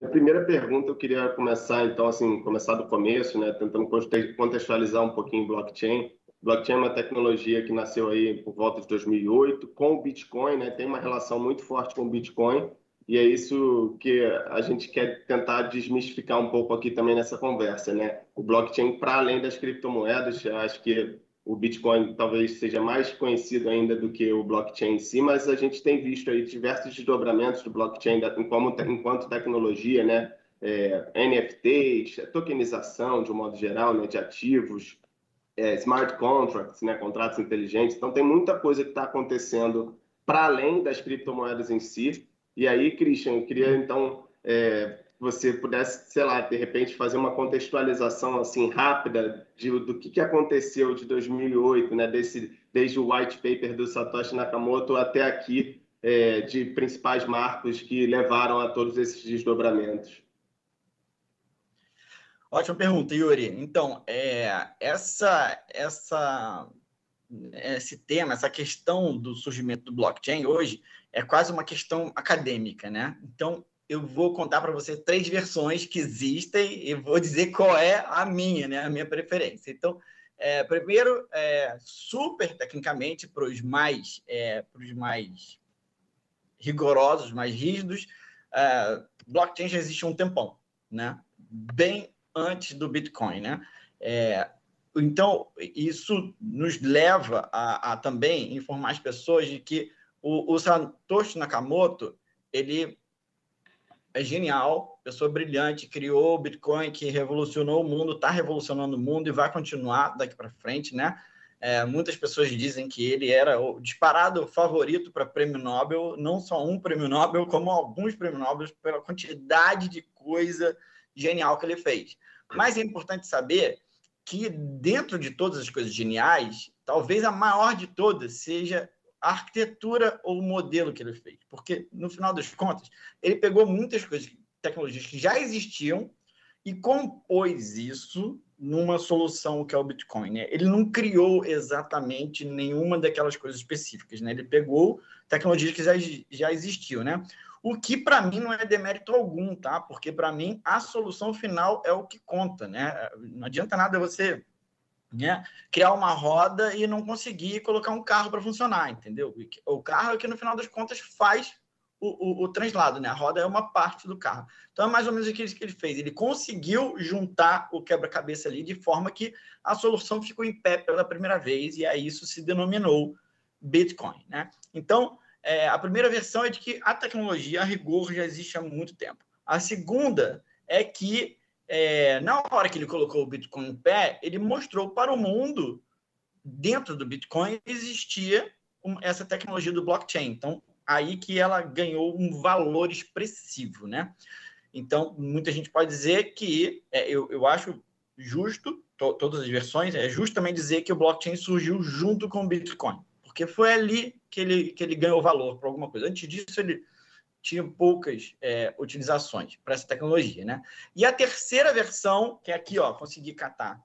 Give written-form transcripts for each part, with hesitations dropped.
A primeira pergunta eu queria começar, então, assim, começar do começo, né, tentando contextualizar um pouquinho o blockchain. Blockchain é uma tecnologia que nasceu aí por volta de 2008 com o Bitcoin, né, tem uma relação muito forte com o Bitcoin, e é isso que a gente quer tentar desmistificar um pouco aqui também nessa conversa, né? O blockchain, para além das criptomoedas, eu acho que o Bitcoin talvez seja mais conhecido ainda do que o blockchain em si, mas a gente tem visto aí diversos desdobramentos do blockchain enquanto tecnologia, né? NFTs, tokenização de um modo geral, né? De ativos, smart contracts, né? Contratos inteligentes. Então tem muita coisa que está acontecendo para além das criptomoedas em si. E aí, Christian, eu queria então você pudesse, sei lá, de repente fazer uma contextualização assim rápida do que aconteceu de 2008, né, desde o white paper do Satoshi Nakamoto até aqui, de principais marcos que levaram a todos esses desdobramentos. Ótima pergunta, Yuri. Então, esse tema, essa questão do surgimento do blockchain hoje é quase uma questão acadêmica, né? Então, eu vou contar para você 3 versões que existem e vou dizer qual é a minha, né? A minha preferência. Então, primeiro, super tecnicamente, para os mais rigorosos, mais rígidos, blockchain já existe há um tempão, né? Bem antes do Bitcoin, né? Então, isso nos leva a também informar as pessoas de que o Satoshi Nakamoto, ele é genial, pessoa brilhante, criou o Bitcoin, que revolucionou o mundo, está revolucionando o mundo e vai continuar daqui para frente, né? Muitas pessoas dizem que ele era o disparado favorito para prêmio Nobel, não só um prêmio Nobel, como alguns prêmios Nobel, pela quantidade de coisa genial que ele fez. Mas é importante saber que dentro de todas as coisas geniais, talvez a maior de todas seja a arquitetura ou o modelo que ele fez. Porque, no final das contas, ele pegou muitas coisas, tecnologias que já existiam e compôs isso numa solução que é o Bitcoin, né? Ele não criou exatamente nenhuma daquelas coisas específicas, né? Ele pegou tecnologias que já existiam, né? O que, para mim, não é demérito algum, tá? Porque, para mim, a solução final é o que conta, né? Não adianta nada você, né, criar uma roda e não conseguir colocar um carro para funcionar, entendeu? O carro é que, no final das contas, faz o translado, né? A roda é uma parte do carro. Então, é mais ou menos o que ele fez. Ele conseguiu juntar o quebra-cabeça ali de forma que a solução ficou em pé pela primeira vez e aí isso se denominou Bitcoin, né? Então, a primeira versão é de que a tecnologia, a rigor, já existe há muito tempo. A segunda é que, na hora que ele colocou o Bitcoin em pé, ele mostrou para o mundo, dentro do Bitcoin, existia essa tecnologia do blockchain. Então, aí que ela ganhou um valor expressivo, né? Então, muita gente pode dizer que, eu acho justo, todas as versões, é justo também dizer que o blockchain surgiu junto com o Bitcoin, porque foi ali que ele ganhou valor para alguma coisa. Antes disso, ele tinha poucas utilizações para essa tecnologia, né? E a terceira versão, que é aqui, ó, consegui catar,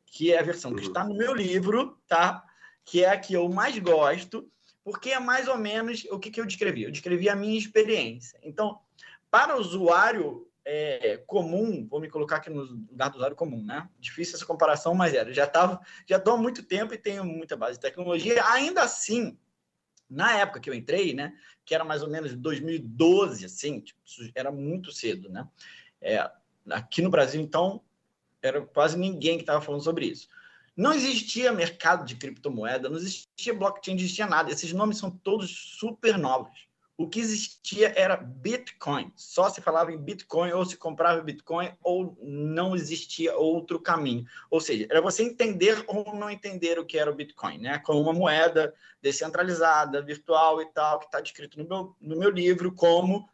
que é a versão que está no meu livro, tá? Que é a que eu mais gosto, porque é mais ou menos o que eu descrevi. Eu descrevi a minha experiência. Então, para o usuário comum, vou me colocar aqui no lugar do usuário comum, né? Difícil essa comparação, mas já estou há muito tempo e tenho muita base de tecnologia. Ainda assim, na época que eu entrei, né, que era mais ou menos 2012, assim, tipo, era muito cedo, né? Aqui no Brasil, então, era quase ninguém que estava falando sobre isso. Não existia mercado de criptomoeda, não existia blockchain, não existia nada. Esses nomes são todos super novos. O que existia era Bitcoin. Só se falava em Bitcoin, ou se comprava Bitcoin, ou não existia outro caminho. Ou seja, era você entender ou não entender o que era o Bitcoin, né? Como uma moeda descentralizada, virtual e tal, que está descrito no meu livro como...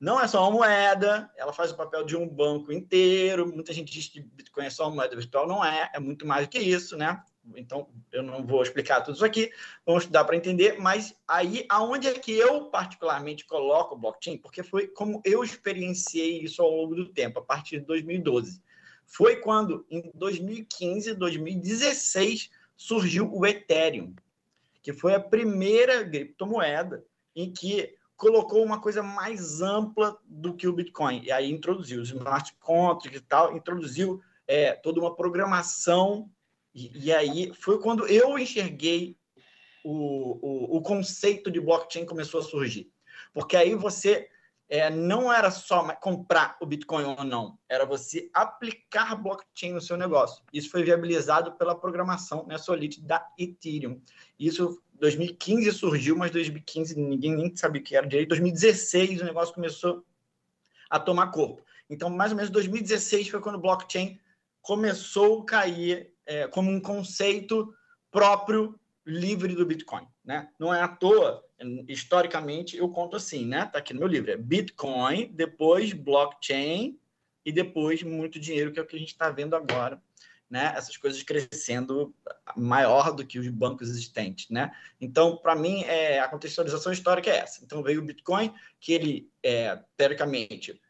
Não é só uma moeda, ela faz o papel de um banco inteiro. Muita gente diz que Bitcoin é só uma moeda virtual, não é muito mais do que isso, né? Então, eu não vou explicar tudo isso aqui, vamos estudar para entender, mas aí, aonde é que eu particularmente coloco o blockchain? Porque foi como eu experienciei isso ao longo do tempo, a partir de 2012. Foi quando, em 2015, 2016, surgiu o Ethereum, que foi a primeira criptomoeda em que colocou uma coisa mais ampla do que o Bitcoin. E aí introduziu os smart contracts e tal, introduziu toda uma programação. E aí foi quando eu enxerguei o conceito de blockchain começou a surgir. Porque aí você não era só comprar o Bitcoin ou não, era você aplicar blockchain no seu negócio. Isso foi viabilizado pela programação, né, Solidity da Ethereum. Isso em 2015 surgiu, mas 2015 ninguém nem sabia o que era direito. Em 2016 o negócio começou a tomar corpo. Então, mais ou menos 2016 foi quando o blockchain começou a cair como um conceito próprio, livre do Bitcoin, né? Não é à toa, historicamente, eu conto assim, né? Tá aqui no meu livro, é Bitcoin, depois blockchain e depois muito dinheiro, que é o que a gente está vendo agora, né? Essas coisas crescendo maior do que os bancos existentes, né? Então, para mim, a contextualização histórica é essa. Então, veio o Bitcoin, que ele, teoricamente,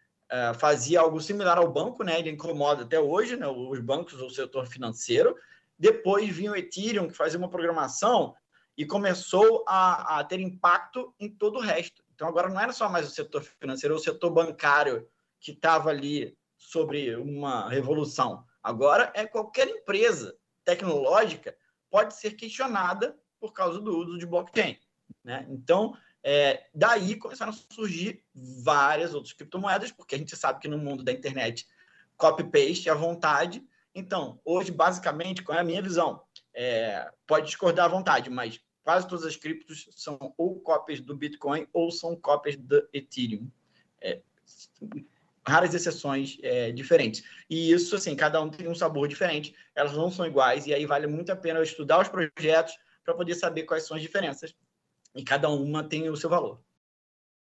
fazia algo similar ao banco, né? Ele incomoda até hoje, né? Os bancos ou o setor financeiro. Depois vinha o Ethereum, que fazia uma programação e começou a ter impacto em todo o resto. Então, agora não era só mais o setor financeiro ou o setor bancário que estava ali sobre uma revolução. Agora é qualquer empresa tecnológica pode ser questionada por causa do uso de blockchain, né? Então, daí começaram a surgir várias outras criptomoedas, porque a gente sabe que no mundo da internet copy-paste à vontade. Então, hoje, basicamente, qual é a minha visão? Pode discordar à vontade, mas quase todas as criptos são ou cópias do Bitcoin ou são cópias do Ethereum. Raras exceções diferentes. E isso, assim, cada um tem um sabor diferente, elas não são iguais, e aí vale muito a pena eu estudar os projetos para poder saber quais são as diferenças. E cada uma tem o seu valor.